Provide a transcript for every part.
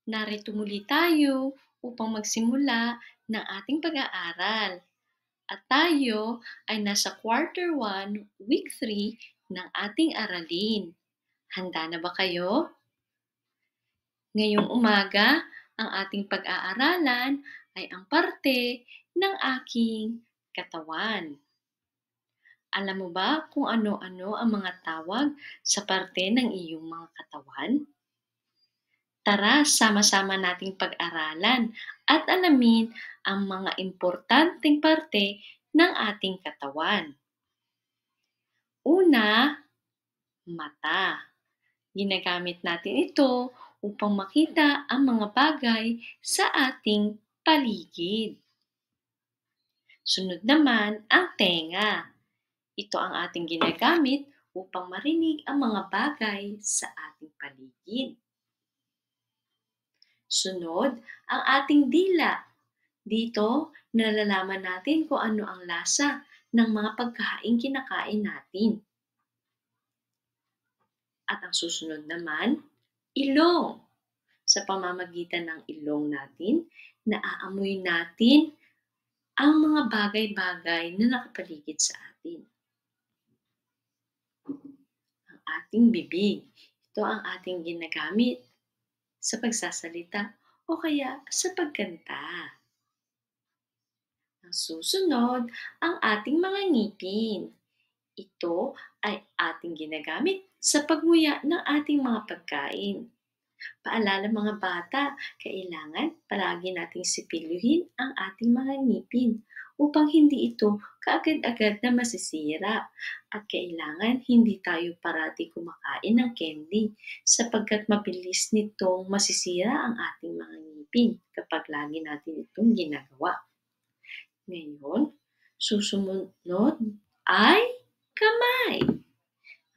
Narito muli tayo upang magsimula ng ating pag-aaral. At tayo ay nasa Quarter 1, Week 3 ng ating aralin. Handa na ba kayo? Ngayong umaga, ang ating pag-aaralan ay ang parte ng aking katawan. Alam mo ba kung ano-ano ang mga tawag sa parte ng iyong mga katawan? Tara, sama-sama nating pag-aralan at alamin ang mga importanteng parte ng ating katawan. Una, mata. Ginagamit natin ito upang makita ang mga bagay sa ating paligid. Sunod naman ang tenga. Ito ang ating ginagamit upang marinig ang mga bagay sa ating paligid. Sunod, ang ating dila. Dito, nalalaman natin kung ano ang lasa ng mga pagkain kinakain natin. At ang susunod naman, ilong. Sa pamamagitan ng ilong natin, naaamoy natin ang mga bagay-bagay na nakapaligid sa atin. Ang ating bibig. Ito ang ating ginagamit sa pagsasalita o kaya sa pagkanta. Ang susunod, ang ating mga ngipin. Ito ay ating ginagamit sa pagmuya ng ating mga pagkain. Paalala mga bata, kailangan palagi nating sipilyuhin ang ating mga ngipin upang hindi ito kaagad-agad na masisira. At kailangan hindi tayo parati kumakain ng candy sapagkat mabilis nitong masisira ang ating mga ngipin kapag lagi natin itong ginagawa. Ngayon, susunod ay kamay.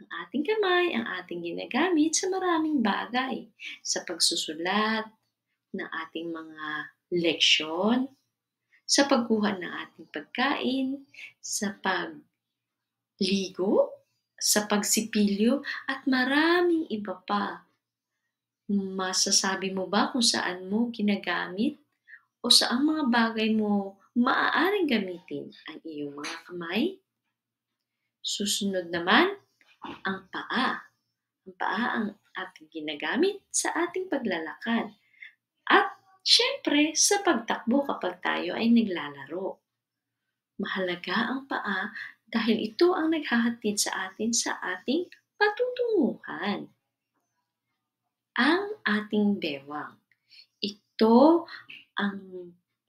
Ang ating kamay ang ating ginagamit sa maraming bagay. Sa pagsusulat ng ating mga leksyon, sa pagkuha ng ating pagkain, sa pagligo, sa pagsipilyo, at maraming iba pa. Masasabi mo ba kung saan mo ginagamit o saang mga bagay mo maaaring gamitin ang iyong mga kamay? Susunod naman, ang paa. Ang paa ang ating ginagamit sa ating paglalakad. At syempre, sa pagtakbo kapag tayo ay naglalaro. Mahalaga ang paa dahil ito ang naghahatid sa atin sa ating patutunguhan. Ang ating bewang. Ito ang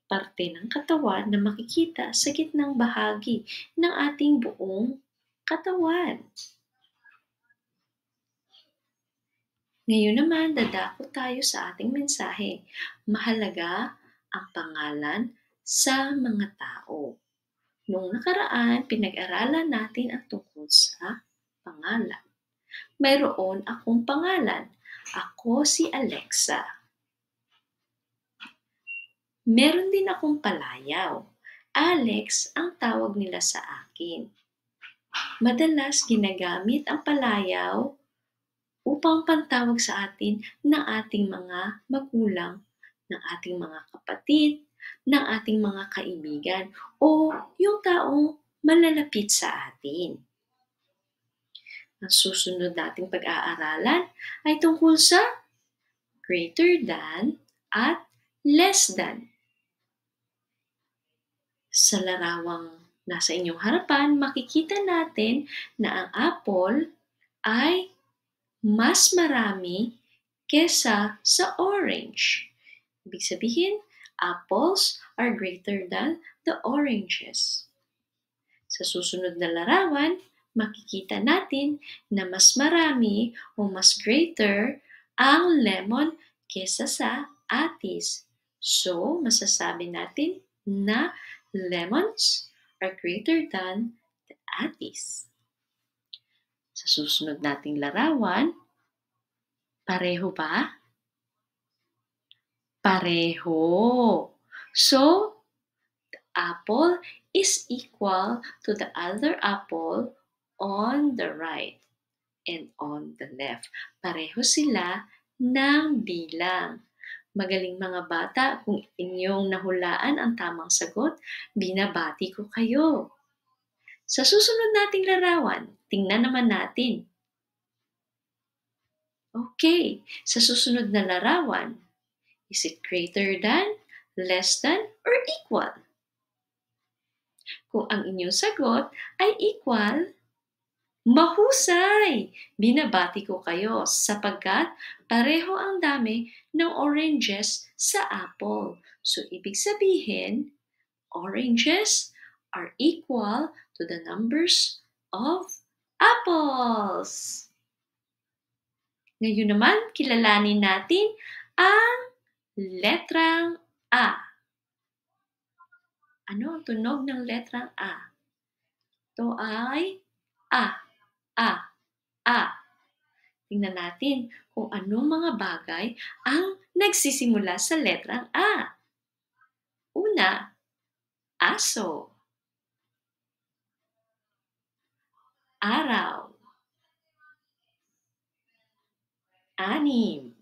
parte ng katawan na makikita sa gitnang bahagi ng ating buong katawan. Ngayon naman, dadako tayo sa ating mensahe. Mahalaga ang pangalan sa mga tao. Noong nakaraan, pinag-aralan natin ang tungkol sa pangalan. Mayroon akong pangalan. Ako si Alexa. Meron din akong palayaw. Alex ang tawag nila sa akin. Madalas ginagamit ang palayaw upang pantawag sa atin ng ating mga magulang, ng ating mga kapatid, ng ating mga kaibigan, o yung taong malalapit sa atin. Ang susunod nating pag-aaralan ay tungkol sa greater than at less than. Sa larawang nasa inyong harapan, makikita natin na ang apple ay mas marami kesa sa orange. Ibig sabihin, apples are greater than the oranges. Sa susunod na larawan, makikita natin na mas marami o mas greater ang lemon kesa sa atis. So, masasabi natin na lemons are greater than the atis. Sa susunod nating larawan, pareho ba? Pareho. So, the apple is equal to the other apple on the right and on the left. Pareho sila ng bilang. Magaling mga bata, kung inyong nahulaan ang tamang sagot, binabati ko kayo. Sa susunod nating larawan, tingnan naman natin. Okay, sa susunod na larawan, is it greater than, less than, or equal? Kung ang inyong sagot ay equal, mahusay! Binabati ko kayo sapagkat pareho ang dami ng oranges sa apple. So, ibig sabihin, oranges are equal to the numbers of apples. Ngayon naman, kilalanin natin ang letrang A. Ano ang tunog ng letrang A? Ito ay A, A, A. Tingnan natin kung anong mga bagay ang nagsisimula sa letrang A. Una, aso. Araw. Anim.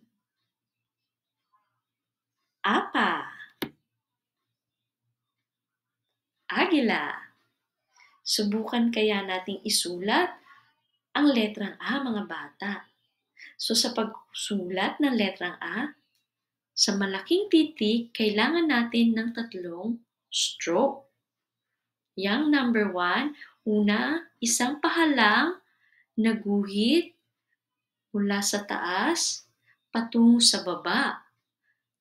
Apa. Agila. Subukan kaya nating isulat ang letrang A, mga bata. So sa pagsulat ng letrang A, sa malaking titik, kailangan natin ng 3 stroke. Yang number 1, una, isang pahalang na guhit mula sa taas patungo sa baba.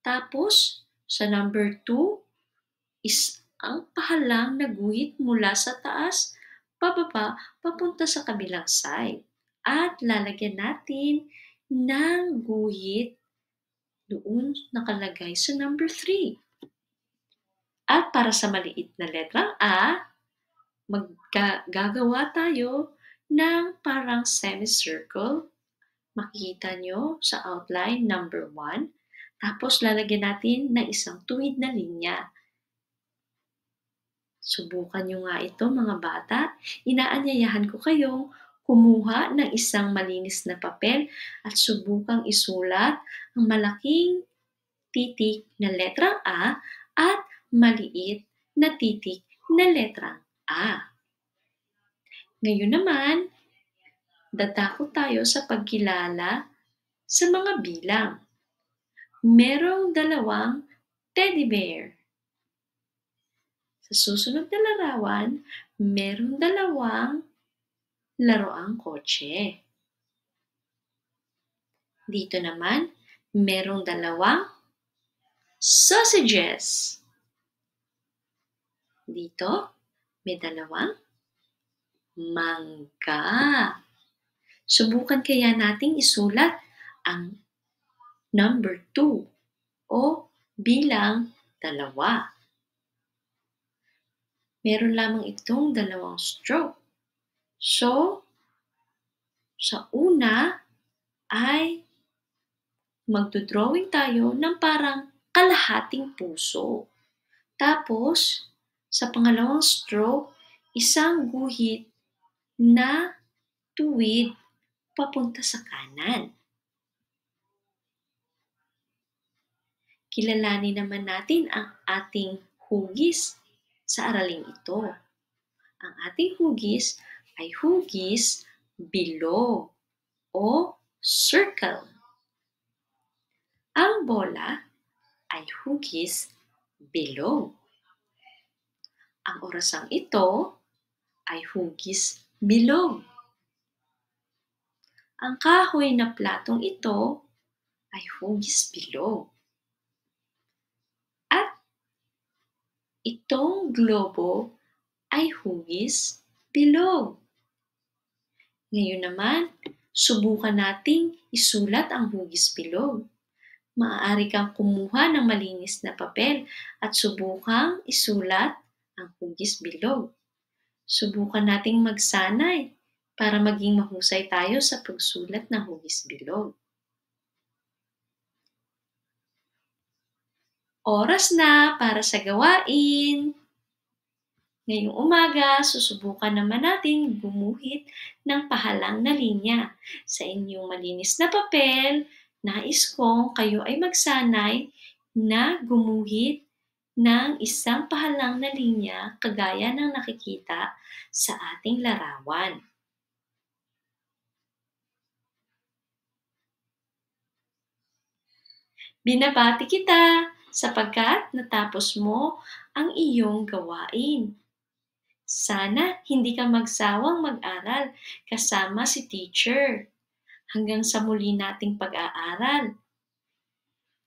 Tapos, sa number 2, is ang pahalang na guhit mula sa taas pababa papunta sa kabilang side. At lalagyan natin ng guhit doon nakalagay sa number 3. At para sa maliit na letrang A, gagawa tayo ng parang semicircle. Makikita nyo sa outline number 1. Tapos lalagyan natin ng isang tuwid na linya. Subukan nyo nga ito, mga bata. Inaanyayahan ko kayong kumuha ng isang malinis na papel at subukang isulat ang malaking titik na letrang A at maliit na titik na letrang A. Ngayon naman, dadako tayo sa pagkilala sa mga bilang. Merong 2 teddy bear. Sa susunod na larawan, merong 2 laruang kotse. Dito naman, merong 2 sausages. Dito, may 2 mangga. Subukan kaya nating isulat ang number 2 o bilang 2. Meron lamang itong 2 stroke. So, sa una ay magdodrawing tayo ng parang kalahating puso. Tapos, sa pangalawang stroke, isang guhit na tuwid papunta sa kanan. Kilalanin naman natin ang ating hugis sa araling ito. Ang ating hugis ay hugis bilog o circle. Ang bola ay hugis bilog. Ang orasang ito ay hugis bilog. Ang kahoy na platong ito ay hugis bilog. At itong globo ay hugis bilog. Ngayon naman, subukan nating isulat ang hugis bilog. Maaari kang kumuha ng malinis na papel at subukang isulat ang hugis bilog. Subukan nating magsanay para maging mahusay tayo sa pagsulat ng hugis bilog. Oras na para sa gawain! Ngayong umaga, susubukan naman natin gumuhit ng pahalang na linya. Sa inyong malinis na papel, nais kong kayo ay magsanay na gumuhit ng isang pahalang na linya kagaya ng nakikita sa ating larawan. Binabati kita sapagkat natapos mo ang iyong gawain. Sana hindi ka magsawang mag-aral kasama si teacher. Hanggang sa muli nating pag-aaral.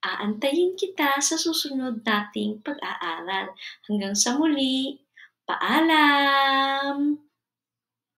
Aantayin kita sa susunod nating pag-aaral. Hanggang sa muli, paalam!